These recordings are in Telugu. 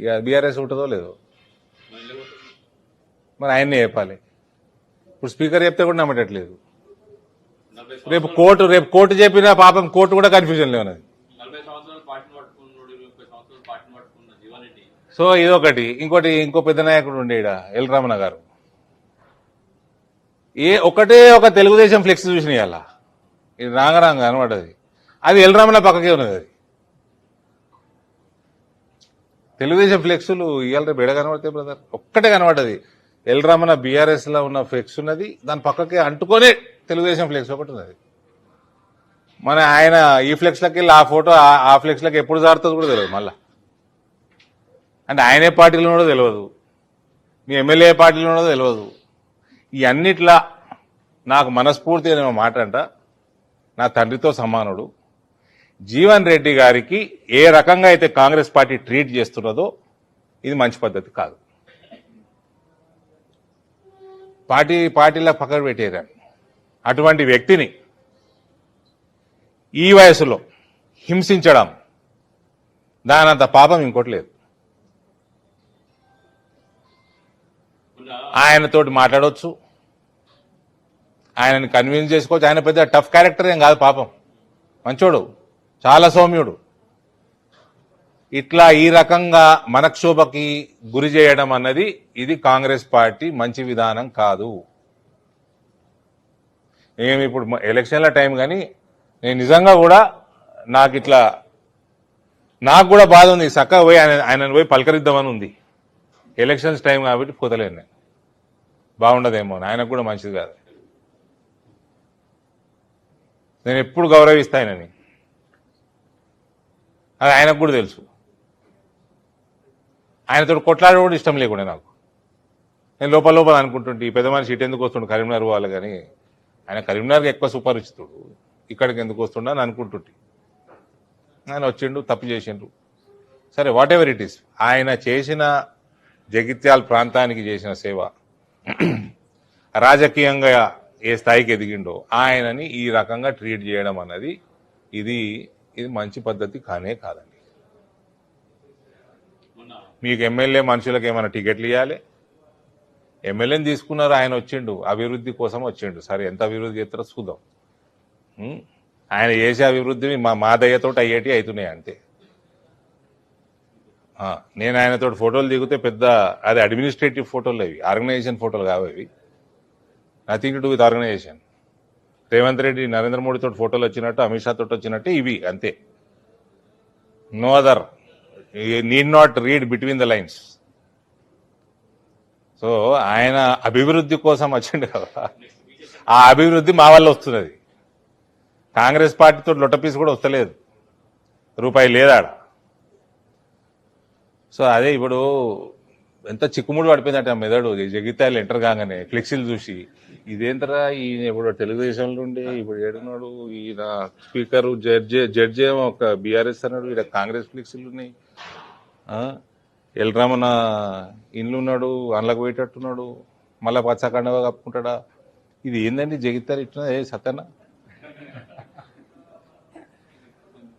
ఇక బీఆర్ఎస్ ఉంటుందో లేదో మరి ఆయన్నే చెప్పాలి. ఇప్పుడు స్పీకర్ చెప్తే కూడా నమ్మటట్లేదు. రేపు కోర్టు చెప్పిన పాపం కోర్టు కూడా కన్ఫ్యూజన్ లేవన్నది. సో ఇదొకటి. ఇంకో పెద్ద నాయకుడు ఉండే ఈడ ఎల్ రమణ గారు. ఒకటే ఒక తెలుగుదేశం ఫ్లెక్స్ చూసిన ఇవాళ ఇది రాంగరాంగ అనబడ్డది. అది ఎల్ రమణ పక్కకే ఉన్నది. అది తెలుగుదేశం ఫ్లెక్సులు ఇవాళ రేపు ఎడ కనబడతాయి బ్రదర్? ఒక్కటే కనబడ్డది. ఎల్ రమణ బీఆర్ఎస్ లో ఉన్న ఫ్లెక్స్ ఉన్నది, దాని పక్కకే అంటుకొనే తెలుగుదేశం ఫ్లెక్స్ ఒకటి ఉన్నది. మన ఆయన ఈ ఫ్లెక్స్లకి వెళ్ళి ఆ ఫోటో ఆ ఫ్లెక్స్లకి ఎప్పుడు జారుతుందో కూడా తెలియదు. మళ్ళా అంటే ఆయన ఏ పార్టీలో ఉన్నదో తెలియదు, మీ ఎమ్మెల్యే పార్టీలో ఉన్నదో తెలియదు. ఈ అన్నిట్లా నాకు మనస్ఫూర్తిగా మాట అంట, నా తండ్రితో సమానుడు జీవన్ రెడ్డి గారికి ఏ రకంగా అయితే కాంగ్రెస్ పార్టీ ట్రీట్ చేస్తున్నదో ఇది మంచి పద్ధతి కాదు. పార్టీలా పక్కన పెట్టేరాను అటువంటి వ్యక్తిని ఈ వయసులో హింసించడం దానంత పాపం ఇంకోటి లేదు. ఆయనతోటి మాట్లాడవచ్చు, ఆయనని కన్విన్స్ చేసుకోవచ్చు. ఆయన పెద్ద టఫ్ క్యారెక్టర్ ఏం కాదు, పాపం మంచోడు, చాలా సౌమ్యుడు. ఇట్లా ఈ రకంగా మనక్షోభకి గురి చేయడం అన్నది ఇది కాంగ్రెస్ పార్టీ మంచి విధానం కాదు. ఏమి ఇప్పుడు ఎలక్షన్ల టైం కానీ నేను నిజంగా కూడా నాకు కూడా బాధ ఉంది. చక్కగా పోయి ఆయనను పోయి పలకరిద్దామని ఉంది. ఎలక్షన్స్ టైం కాబట్టి పోతలేను నేను, బాగుండదేమో, ఆయనకు కూడా మంచిది కాదు. నేను ఎప్పుడు గౌరవిస్తాయనని అది ఆయనకు కూడా తెలుసు. ఆయనతో కొట్లాడడం కూడా ఇష్టం లేకుండా నాకు. నేను లోపల అనుకుంటుంటే ఈ పెద్ద మనిషి ఇటు ఎందుకు వస్తుండు కరీంనగర్ వాళ్ళు, కానీ ఆయన కరీంనగర్కి ఎక్కువ సుపరిచితుడు, ఇక్కడికి ఎందుకు వస్తుండ అని అనుకుంటుంటే ఆయన వచ్చిండు, తప్పు చేసిండు. సరే, వాట్ ఎవర్ ఇట్ ఈస్. ఆయన చేసిన జగిత్యాల ప్రాంతానికి చేసిన సేవ, రాజకీయంగా ఏ స్థాయికి ఎదిగిండో ఆయనని ఈ రకంగా ట్రీట్ చేయడం అన్నది ఇది మంచి పద్ధతి కానే కాదండి. మీకు ఎమ్మెల్యే మనుషులకు ఏమైనా టికెట్లు ఇవ్వాలి, ఎమ్మెల్యేని తీసుకున్నారు, ఆయన వచ్చిండు అభివృద్ధి కోసం వచ్చిండు. సరే, ఎంత అభివృద్ధి చేస్తారో చూద్దాం. ఆయన చేసే అభివృద్ధి మా దయ్యతో అయ్యేటి అవుతున్నాయి అంతే. నేను ఆయనతో ఫోటోలు దిగితే పెద్ద అది అడ్మినిస్ట్రేటివ్ ఫోటోలు, అవి ఆర్గనైజేషన్ ఫోటోలు కావు, అవి nothing to do with organization. Revanth Reddy Narendra మోడీతో ఫోటోలు వచ్చినట్టు, అమిత్ షా తోటి వచ్చినట్టు ఇవి అంతే. No other. Need not read between the lines. So ఆయన అభివృద్ధి కోసం వచ్చిండు కదా, ఆ అభివృద్ధి మా వల్ల వస్తున్నది. కాంగ్రెస్ పార్టీతో లొట్టపీసు కూడా వస్తలేదు, రూపాయి లేదాడ. సో అదే ఇప్పుడు ఎంత చిక్కుముడు పడిపోయిందంటే ఆ మెదడు జగిత్యాలు ఎంటర్ కాగానే ఫ్లెక్సీలు చూసి, ఇదేంతరా ఈయన ఇప్పుడు తెలుగుదేశంలో ఉండే ఇప్పుడు ఏడున్నాడు, ఈయన స్పీకరు జడ్జి ఏమో ఒక బీఆర్ఎస్ అన్నాడు, ఈడ కాంగ్రెస్ ఫ్లెక్సీలు ఉన్నాయి. ఎల్ రమణ ఇండ్లు ఉన్నాడు, అందులోకి పోయేటట్టున్నాడు, మళ్ళా పచ్చకండవ కప్పుకుంటాడా. ఇది ఏందండి జగిత్యాలు ఇట్లా సత్యన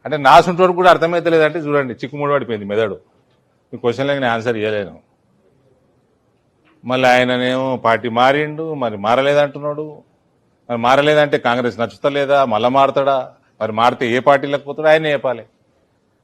అంటే నా సొంత వరకు కూడా అర్థమైతలేదంటే చూడండి, చిక్కుముడి పడిపోయింది మెదడు. మీ క్వశ్చన్లకి నేను ఆన్సర్ ఇవ్వలేను. మళ్ళీ ఆయననేమో పార్టీ మారిండు, మరి మారలేదంటున్నాడు. మరి మారలేదంటే కాంగ్రెస్ నచ్చుతలేదా, మళ్ళా మారతాడా? మరి మారితే ఏ పార్టీలకు పోతాడో ఆయన చెప్పాలి.